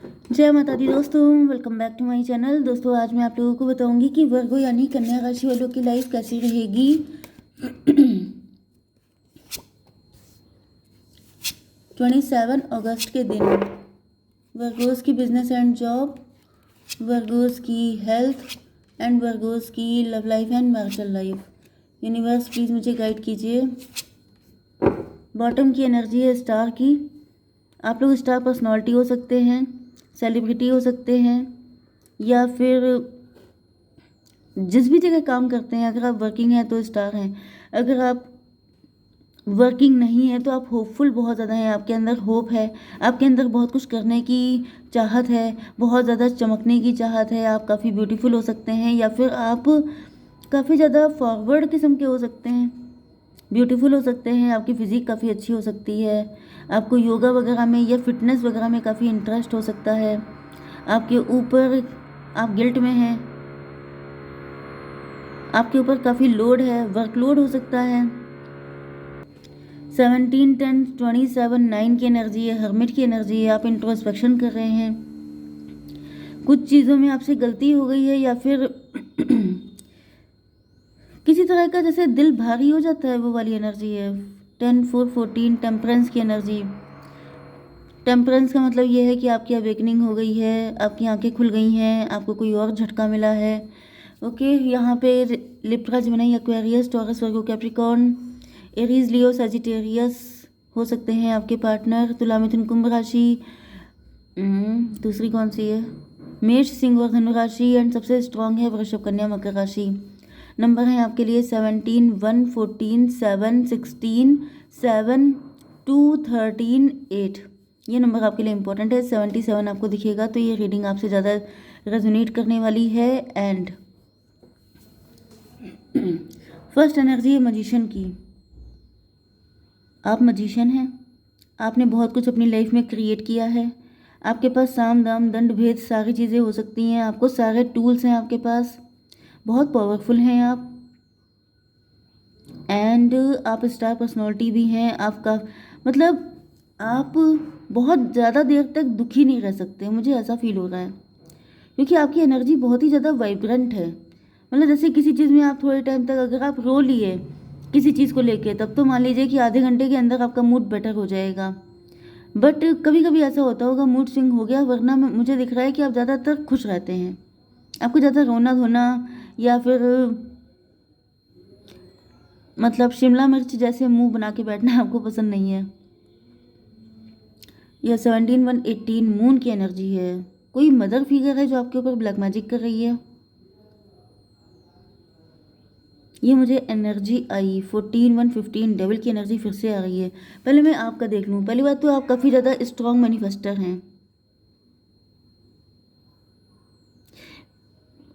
जय माता दी दोस्तों, welcome back to my channel. दोस्तों आज मैं आप लोगों को बताऊंगी कि वर्गो यानी कन्या राशि वालों की लाइफ कैसी रहेगी 27 अगस्त के दिन। वर्गोस की बिजनेस एंड जॉब, वर्गोस की हेल्थ एंड वर्गोस की love life and marital life. Universe please मुझे गाइड कीजिए। बॉटम की एनर्जी है स्टार की। आप लोग स्टार पर्सनालिटी हो सकते हैं, सेलिब्रिटी हो सकते हैं, या फिर जिस भी जगह काम करते हैं। अगर आप वर्किंग हैं तो स्टार हैं, अगर आप वर्किंग नहीं है तो आप होपफुल बहुत ज़्यादा हैं। आपके अंदर होप है, आपके अंदर बहुत कुछ करने की चाहत है, बहुत ज़्यादा चमकने की चाहत है। आप काफ़ी ब्यूटीफुल हो सकते हैं, या फिर आप काफ़ी ज़्यादा फॉरवर्ड किस्म के हो सकते हैं, ब्यूटीफुल हो सकते हैं। आपकी फ़िज़िक काफ़ी अच्छी हो सकती है। आपको योगा वगैरह में या फिटनेस वगैरह में काफ़ी इंटरेस्ट हो सकता है। आपके ऊपर आप गिल्ट में हैं, आपके ऊपर काफ़ी लोड है, वर्कलोड हो सकता है। 17 10 27 9 की एनर्जी है, हर्मिट की एनर्जी है। आप इंट्रोस्पेक्शन कर रहे हैं, कुछ चीज़ों में आपसे गलती हो गई है, या फिर किसी तरह का जैसे दिल भारी हो जाता है, वो वाली एनर्जी है। 10 4 14 टेम्परेंस की एनर्जी। टेम्परेंस का मतलब ये है कि आपकी अवेकनिंग हो गई है, आपकी आंखें खुल गई हैं, आपको कोई और झटका मिला है। ओके, यहाँ पे लिब्रा, जेमिनी, एक्वेरियस, टॉरस, वर्गो, कैप्रिकॉर्न, एरीज, लियो, सजिटेरियस हो सकते हैं आपके पार्टनर। तुला, मिथुन, कुंभ राशि। दूसरी कौन सी है? मेष, सिंह और धनु राशि। एंड सबसे स्ट्रांग है वृषभ, कन्या, मकर राशि। नंबर है आपके लिए 17 1 14 7 16 7 2 13 8। ये नंबर आपके लिए इंपॉर्टेंट है। 77 आपको दिखेगा तो ये रीडिंग आपसे ज़्यादा रेजोनेट करने वाली है। एंड फर्स्ट एनर्जी है मजिशियन की। आप मजिशियन हैं, आपने बहुत कुछ अपनी लाइफ में क्रिएट किया है। आपके पास साम दाम दंड भेद सारी चीज़ें हो सकती हैं, आपको सारे टूल्स हैं आपके पास, बहुत पावरफुल हैं आप। एंड आप स्टार पर्सनालिटी भी हैं। आपका मतलब आप बहुत ज़्यादा देर तक दुखी नहीं रह सकते, मुझे ऐसा फील हो रहा है, क्योंकि आपकी एनर्जी बहुत ही ज़्यादा वाइब्रेंट है। मतलब जैसे किसी चीज़ में आप थोड़े टाइम तक अगर आप रो लिए किसी चीज़ को लेके, तब तो मान लीजिए कि आधे घंटे के अंदर आपका मूड बेटर हो जाएगा। बट कभी कभी ऐसा होता होगा, मूड स्विंग हो गया, वरना मुझे दिख रहा है कि आप ज़्यादातर खुश रहते हैं। आपको ज़्यादा रोना धोना या फिर मतलब शिमला मिर्च जैसे मुंह बना के बैठना आपको पसंद नहीं है। यह 17 1 18 मून की एनर्जी है। कोई मदर फिगर है जो आपके ऊपर ब्लैक मैजिक कर रही है, ये मुझे एनर्जी आई। 14 1 15 डेविल की एनर्जी फिर से आ रही है। पहले मैं आपका देख लूँ। पहली बात तो आप काफ़ी ज़्यादा स्ट्रॉन्ग मैनिफेस्टर हैं।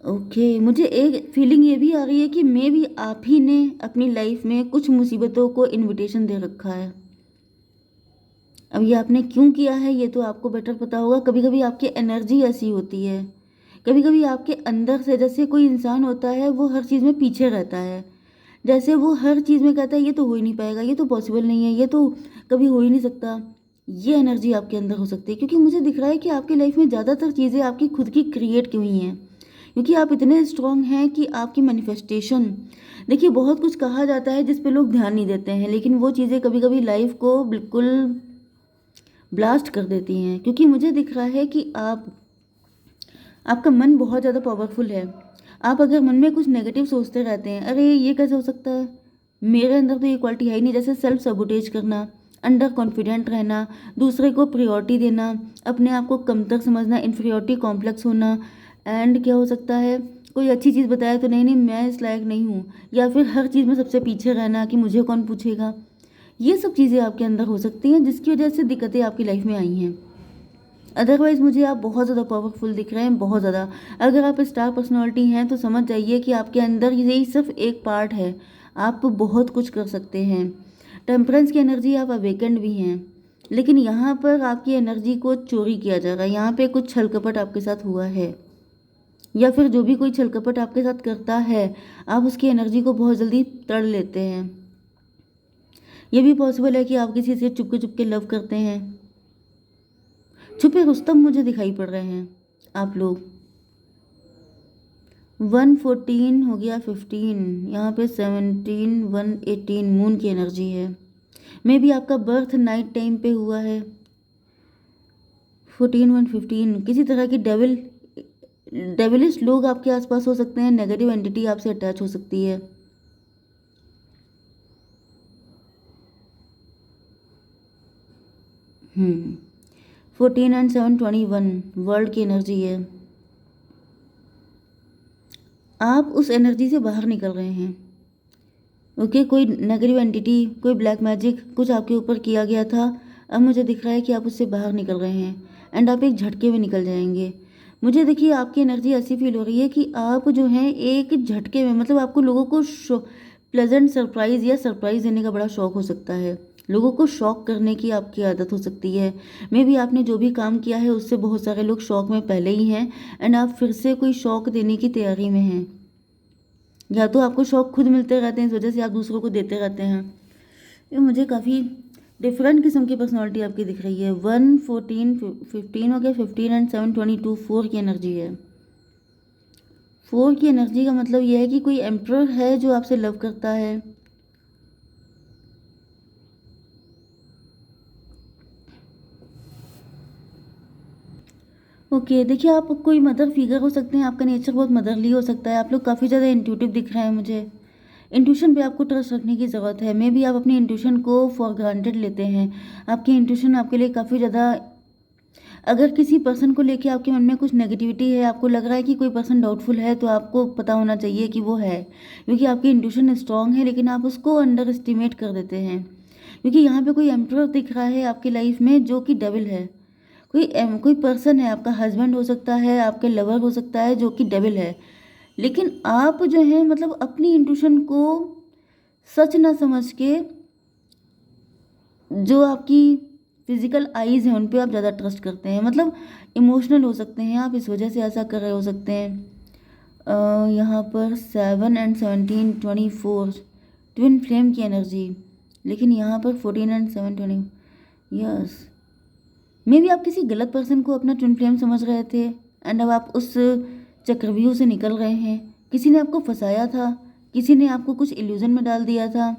ओके, मुझे एक फीलिंग ये भी आ रही है कि मे भी आप ही ने अपनी लाइफ में कुछ मुसीबतों को इनविटेशन दे रखा है। अब ये आपने क्यों किया है ये तो आपको बेटर पता होगा। कभी कभी आपकी एनर्जी ऐसी होती है, कभी कभी आपके अंदर से, जैसे कोई इंसान होता है वो हर चीज़ में पीछे रहता है, जैसे वो हर चीज़ में कहता है ये तो हो ही नहीं पाएगा, ये तो पॉसिबल नहीं है, ये तो कभी हो ही नहीं सकता। ये एनर्जी आपके अंदर हो सकती है, क्योंकि मुझे दिख रहा है कि आपकी लाइफ में ज़्यादातर चीज़ें आपकी खुद की क्रिएट की हुई हैं, क्योंकि आप इतने स्ट्रांग हैं कि आपकी मैनिफेस्टेशन, देखिए बहुत कुछ कहा जाता है जिस पे लोग ध्यान नहीं देते हैं, लेकिन वो चीज़ें कभी कभी लाइफ को बिल्कुल ब्लास्ट कर देती हैं। क्योंकि मुझे दिख रहा है कि आपका मन बहुत ज़्यादा पावरफुल है। आप अगर मन में कुछ नेगेटिव सोचते रहते हैं, अरे ये कैसे हो सकता है, मेरे अंदर तो ये क्वालिटी है ही नहीं, जैसे सेल्फ सबोटेज करना, अंडर कॉन्फिडेंट रहना, दूसरे को प्रायोरिटी देना, अपने आप को कमतर समझना, इन्फीरियोरिटी कॉम्प्लेक्स होना। एंड क्या हो सकता है, कोई अच्छी चीज़ बताए तो नहीं नहीं मैं इस लायक नहीं हूँ, या फिर हर चीज़ में सबसे पीछे रहना कि मुझे कौन पूछेगा। ये सब चीज़ें आपके अंदर हो सकती हैं जिसकी वजह से दिक्कतें आपकी लाइफ में आई हैं। अदरवाइज़ मुझे आप बहुत ज़्यादा पावरफुल दिख रहे हैं, बहुत ज़्यादा। अगर आप स्टार पर्सनालिटी हैं तो समझ जाइए कि आपके अंदर यही सिर्फ एक पार्ट है, आप बहुत कुछ कर सकते हैं। टेम्परेंस की एनर्जी, आप अवेकेंड भी हैं, लेकिन यहाँ पर आपकी एनर्जी को चोरी किया जा रहा है। यहाँ पे कुछ छल कपट आपके साथ हुआ है, या फिर जो भी कोई छल कपट आपके साथ करता है, आप उसकी एनर्जी को बहुत जल्दी तड़ लेते हैं। ये भी पॉसिबल है कि आप किसी से चुपके चुपके लव करते हैं, छुपे रुस्तम मुझे दिखाई पड़ रहे हैं आप लोग। 114 हो गया 15, यहाँ पे 17 118 मून की एनर्जी है। मे भी आपका बर्थ नाइट टाइम पे हुआ है। 14 115 किसी तरह की डेविलिश लोग आपके आसपास हो सकते हैं, नेगेटिव एंटिटी आपसे अटैच हो सकती है। हम्म 14 एंड 7 21 वर्ल्ड की एनर्जी है। आप उस एनर्जी से बाहर निकल रहे हैं। ओके, कोई नेगेटिव एंटिटी, कोई ब्लैक मैजिक कुछ आपके ऊपर किया गया था, अब मुझे दिख रहा है कि आप उससे बाहर निकल रहे हैं एंड आप एक झटके में निकल जाएंगे। मुझे देखिए आपकी एनर्जी ऐसी फील हो रही है कि आप जो हैं एक झटके में, मतलब आपको लोगों को प्लेजेंट सरप्राइज़ या सरप्राइज़ देने का बड़ा शौक हो सकता है। लोगों को शॉक करने की आपकी आदत हो सकती है। मे भी आपने जो भी काम किया है उससे बहुत सारे लोग शौक में पहले ही हैं एंड आप फिर से कोई शौक देने की तैयारी में हैं, या तो आपको शौक खुद मिलते रहते हैं इस वजह से आप दूसरों को देते रहते हैं। ये मुझे काफ़ी डिफरेंट किस्म की पर्सनालिटी आपकी दिख रही है। 1 14 15 हो गया, 15 एंड 7 22 4 की एनर्जी है। 4 की एनर्जी का मतलब यह है कि कोई एम्परर है जो आपसे लव करता है। ओके, देखिए आप कोई मदर फिगर हो सकते हैं, आपका नेचर बहुत मदरली हो सकता है, आप लोग काफ़ी ज़्यादा इंट्यूटिव दिख रहे हैं मुझे। इंट्यूशन पे आपको ट्रस्ट रखने की ज़रूरत है। मे भी आप अपनी इंट्यूशन को फॉर ग्रांटेड लेते हैं। आपकी इंट्यूशन आपके लिए काफ़ी ज़्यादा, अगर किसी पर्सन को लेके आपके मन में कुछ नेगेटिविटी है, आपको लग रहा है कि कोई पर्सन डाउटफुल है, तो आपको पता होना चाहिए कि वो है, क्योंकि आपकी इंट्यूशन स्ट्रांग है लेकिन आप उसको अंडर एस्टिमेट कर देते हैं। क्योंकि यहाँ पे कोई एम्परर दिख रहा है आपकी लाइफ में जो कि डेविल है। कोई पर्सन है, आपका हस्बैंड हो सकता है, आपके लवर हो सकता है जो कि डेविल है। लेकिन आप जो है मतलब अपनी इंट्यूशन को सच ना समझ के जो आपकी फिजिकल आईज हैं उन पे आप ज़्यादा ट्रस्ट करते हैं, मतलब इमोशनल हो सकते हैं आप, इस वजह से ऐसा कर रहे हो सकते हैं। यहाँ पर 7 एंड 17 24 ट्विन फ्लेम की एनर्जी, लेकिन यहाँ पर 14 एंड 7 20 यस, मे भी आप किसी गलत पर्सन को अपना ट्विन फ्लेम समझ रहे थे एंड अब आप उस चक्रव्यूह से निकल रहे हैं। किसी ने आपको फंसाया था, किसी ने आपको कुछ इल्यूजन में डाल दिया था,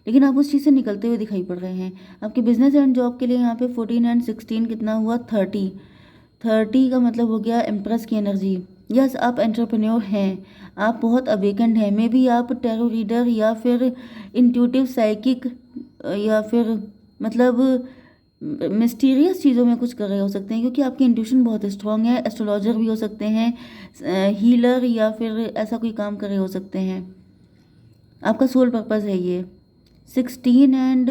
लेकिन आप उस चीज़ से निकलते हुए दिखाई पड़ रहे हैं। आपके बिजनेस एंड जॉब के लिए यहाँ पे 14 एंड 16 कितना हुआ, 30 का मतलब हो गया एम्प्रेस की एनर्जी। यस, आप एंटरप्रेन्योर हैं, आप बहुत अवेकेंड हैं। मे बी आप टैरो रीडर या फिर इंट्यूटिव साइकिक या फिर मतलब मिस्टीरियस चीज़ों में कुछ कर रहे हो सकते हैं, क्योंकि आपकी इंट्यूशन बहुत स्ट्रांग है। एस्ट्रोलॉजर भी हो सकते हैं, हीलर या फिर ऐसा कोई काम कर रहे हो सकते हैं। आपका सोल पर्पस है ये। 16 एंड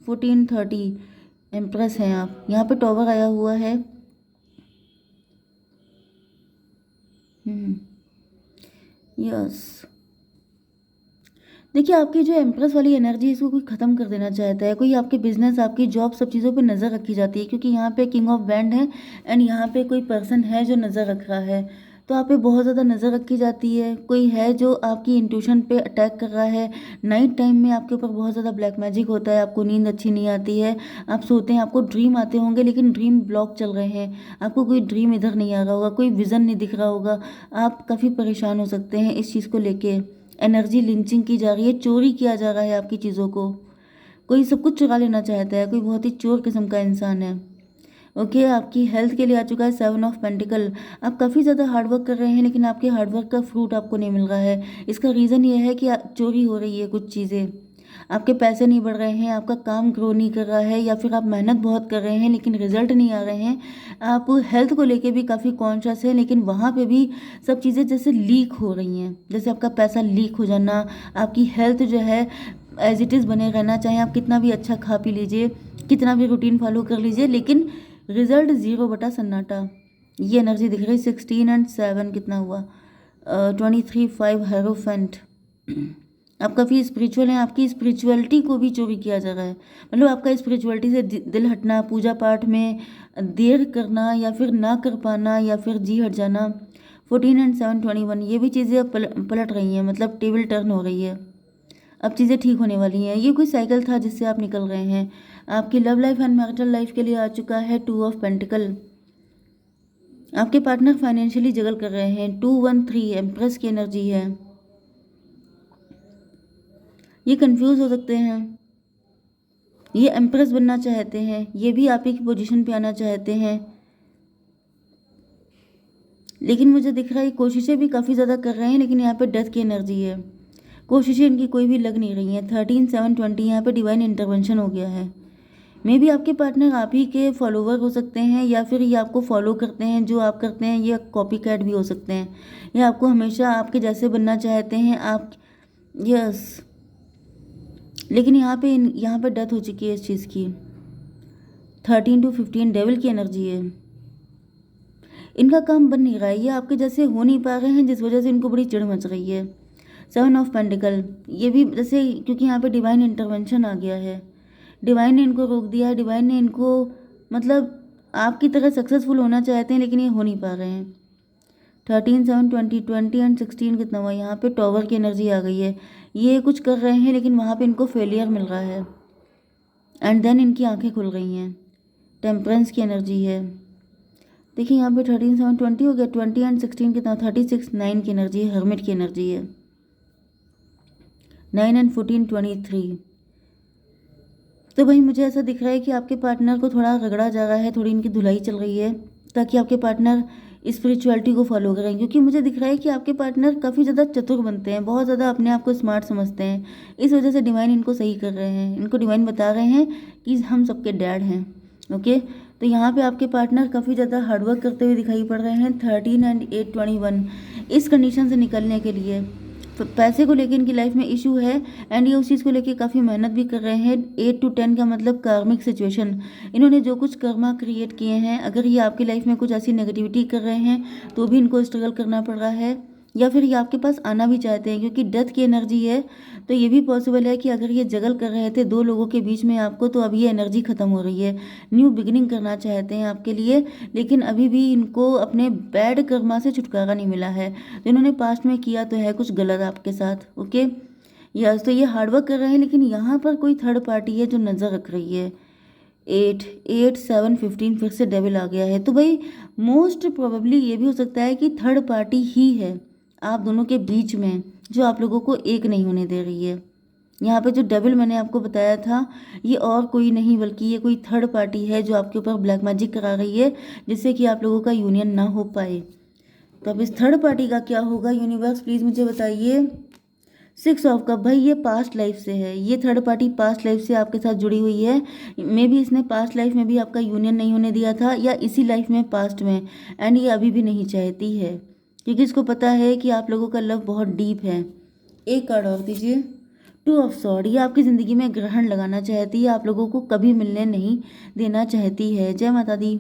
14 30 एम्प्रेस हैं आप। यहाँ पे टॉवर आया हुआ है। यस, देखिए आपकी जो एम्प्रेस वाली एनर्जी है इसको कोई ख़त्म कर देना चाहता है। कोई आपके बिजनेस, आपकी जॉब, सब चीज़ों पे नज़र रखी जाती है, क्योंकि यहाँ पे किंग ऑफ बैंड है एंड यहाँ पे कोई पर्सन है जो नज़र रख रहा है, तो आप पे बहुत ज़्यादा नज़र रखी जाती है। कोई है जो आपकी इंट्यूशन पे अटैक कर रहा है। नाइट टाइम में आपके ऊपर बहुत ज़्यादा ब्लैक मैजिक होता है, आपको नींद अच्छी नहीं आती है, आप सोते हैं, आपको ड्रीम आते होंगे लेकिन ड्रीम ब्लॉक चल रहे हैं, आपको कोई ड्रीम इधर नहीं आ रहा होगा, कोई विज़न नहीं दिख रहा होगा, आप काफ़ी परेशान हो सकते हैं इस चीज़ को लेके। एनर्जी लिंचिंग की जा रही है, चोरी किया जा रहा है आपकी चीज़ों को, कोई सब कुछ चुरा लेना चाहता है, कोई बहुत ही चोर किस्म का इंसान है। ओके, आपकी हेल्थ के लिए आ चुका है 7 ऑफ पेंटिकल। आप काफ़ी ज़्यादा हार्डवर्क कर रहे हैं लेकिन आपके हार्डवर्क का फ्रूट आपको नहीं मिल रहा है। इसका रीज़न ये है कि चोरी हो रही है कुछ चीज़ें, आपके पैसे नहीं बढ़ रहे हैं, आपका काम ग्रो नहीं कर रहा है, या फिर आप मेहनत बहुत कर रहे हैं लेकिन रिजल्ट नहीं आ रहे हैं। आप हेल्थ को लेके भी काफ़ी कॉन्शियस है, लेकिन वहाँ पे भी सब चीज़ें जैसे लीक हो रही हैं, जैसे आपका पैसा लीक हो जाना, आपकी हेल्थ जो है एज इट इज़ बने रहना, चाहे आप कितना भी अच्छा खा पी लीजिए, कितना भी रूटीन फॉलो कर लीजिए, लेकिन रिजल्ट 0 बटा सन्नाटा। ये एनर्जी दिख रही है। 16 एंड 7 कितना हुआ, 23 5 हेरोफेंट। आप काफ़ी स्पिरिचुअल हैं, आपकी स्पिरिचुअलिटी को भी चोरी किया जा रहा है, मतलब आपका स्पिरिचुअलिटी से दिल हटना, पूजा पाठ में देर करना या फिर ना कर पाना या फिर जी हट जाना। 14 एंड 7 21 ये भी चीज़ें अब पलट रही हैं, मतलब टेबल टर्न हो रही है, अब चीज़ें ठीक होने वाली हैं। ये कोई साइकिल था जिससे आप निकल रहे हैं। आपकी love life and marital life के लिए आ चुका है 2 ऑफ पेंटिकल। आपके पार्टनर फाइनेंशियली जगल कर रहे हैं। 213 एम्प्रेस की एनर्जी है। ये कंफ्यूज हो सकते हैं, ये एम्प्रेस बनना चाहते हैं, ये भी आप ही की पोजीशन पे आना चाहते हैं, लेकिन मुझे दिख रहा है कोशिशें भी काफ़ी ज़्यादा कर रहे हैं, लेकिन यहाँ पे डेथ की एनर्जी है। कोशिशें इनकी कोई भी लग नहीं रही हैं। 13/7/20 यहाँ पे डिवाइन इंटरवेंशन हो गया है। मे बी आपके पार्टनर आप ही के फॉलोवर हो सकते हैं, या फिर ये आपको फॉलो करते हैं, जो आप करते हैं ये कॉपी कैट भी हो सकते हैं, या आपको हमेशा आपके जैसे बनना चाहते हैं आप। यस, लेकिन यहाँ पे डेथ हो चुकी है इस चीज़ की। 13-15 डेविल की एनर्जी है। इनका काम बन नहीं रहा है, ये आपके जैसे हो नहीं पा रहे हैं, जिस वजह से इनको बड़ी चिढ़ मच रही है। 7 ऑफ पेंटिकल, ये भी जैसे क्योंकि यहाँ पे डिवाइन इंटरवेंशन आ गया है, डिवाइन ने इनको रोक दिया है, डिवाइन ने इनको मतलब आपकी तरह सक्सेसफुल होना चाहते हैं, लेकिन ये हो नहीं पा रहे हैं। 13/7/20 एंड 16 कितना हुआ, यहाँ पे टॉवर की एनर्जी आ गई है। ये कुछ कर रहे हैं, लेकिन वहाँ पे इनको फेलियर मिल रहा है, एंड देन इनकी आंखें खुल गई हैं। टेम्परेंस की एनर्जी है। देखिए यहाँ पे 13/7/20 हो गया। 20 एंड 16 कितना, 36 9 की एनर्जी है, हर्मिट की एनर्जी है। 9 एंड 14 23। तो भाई मुझे ऐसा दिख रहा है कि आपके पार्टनर को थोड़ा रगड़ा जा रहा है, थोड़ी इनकी धुलाई चल रही है, ताकि आपके पार्टनर स्पिरिचुअलिटी को फॉलो करें, क्योंकि मुझे दिख रहा है कि आपके पार्टनर काफ़ी ज़्यादा चतुर बनते हैं, बहुत ज़्यादा अपने आप को स्मार्ट समझते हैं। इस वजह से डिवाइन इनको सही कर रहे हैं, इनको डिवाइन बता रहे हैं कि हम सबके डैड हैं। ओके, तो यहाँ पे आपके पार्टनर काफ़ी ज़्यादा हार्डवर्क करते हुए दिखाई पड़ रहे हैं। 13 एंड 8/21 इस कंडीशन से निकलने के लिए पैसे को लेकर इनकी लाइफ में इशू है, एंड ये उस चीज़ को लेकर काफ़ी मेहनत भी कर रहे हैं। 8 to 10 का मतलब कार्मिक सिचुएशन। इन्होंने जो कुछ कर्मा क्रिएट किए हैं, अगर ये आपकी लाइफ में कुछ ऐसी नेगेटिविटी कर रहे हैं तो भी इनको स्ट्रगल करना पड़ रहा है, या फिर ये आपके पास आना भी चाहते हैं, क्योंकि डेथ की एनर्जी है। तो ये भी पॉसिबल है कि अगर ये जगल कर रहे थे दो लोगों के बीच में आपको, तो अब ये एनर्जी ख़त्म हो रही है, न्यू बिगिनिंग करना चाहते हैं आपके लिए, लेकिन अभी भी इनको अपने बैड कर्मा से छुटकारा नहीं मिला है। तो इन्होंने पास्ट में किया तो है कुछ गलत आपके साथ। ओके, यस, तो ये हार्डवर्क कर रहे हैं, लेकिन यहाँ पर कोई थर्ड पार्टी है जो नज़र रख रही है। 8/8/7/15 फिर से डेविल आ गया है। तो भाई मोस्ट प्रोबेबली ये भी हो सकता है कि थर्ड पार्टी ही है आप दोनों के बीच में, जो आप लोगों को एक नहीं होने दे रही है। यहाँ पे जो डेविल मैंने आपको बताया था, ये और कोई नहीं बल्कि ये कोई थर्ड पार्टी है जो आपके ऊपर ब्लैक मैजिक करा रही है, जिससे कि आप लोगों का यूनियन ना हो पाए। तो अब इस थर्ड पार्टी का क्या होगा, यूनिवर्स प्लीज़ मुझे बताइए। 6 ऑफ कप, भाई ये पास्ट लाइफ से है, ये थर्ड पार्टी पास्ट लाइफ से आपके साथ जुड़ी हुई है। मे बी इसने पास्ट लाइफ में भी आपका यूनियन नहीं होने दिया था, या इसी लाइफ में पास्ट में, एंड ये अभी भी नहीं चाहती है, क्योंकि इसको पता है कि आप लोगों का लव बहुत डीप है। एक कार्ड और दीजिए। 2 ऑफ सॉर्ड, ये आपकी ज़िंदगी में ग्रहण लगाना चाहती है, आप लोगों को कभी मिलने नहीं देना चाहती है। जय माता दी।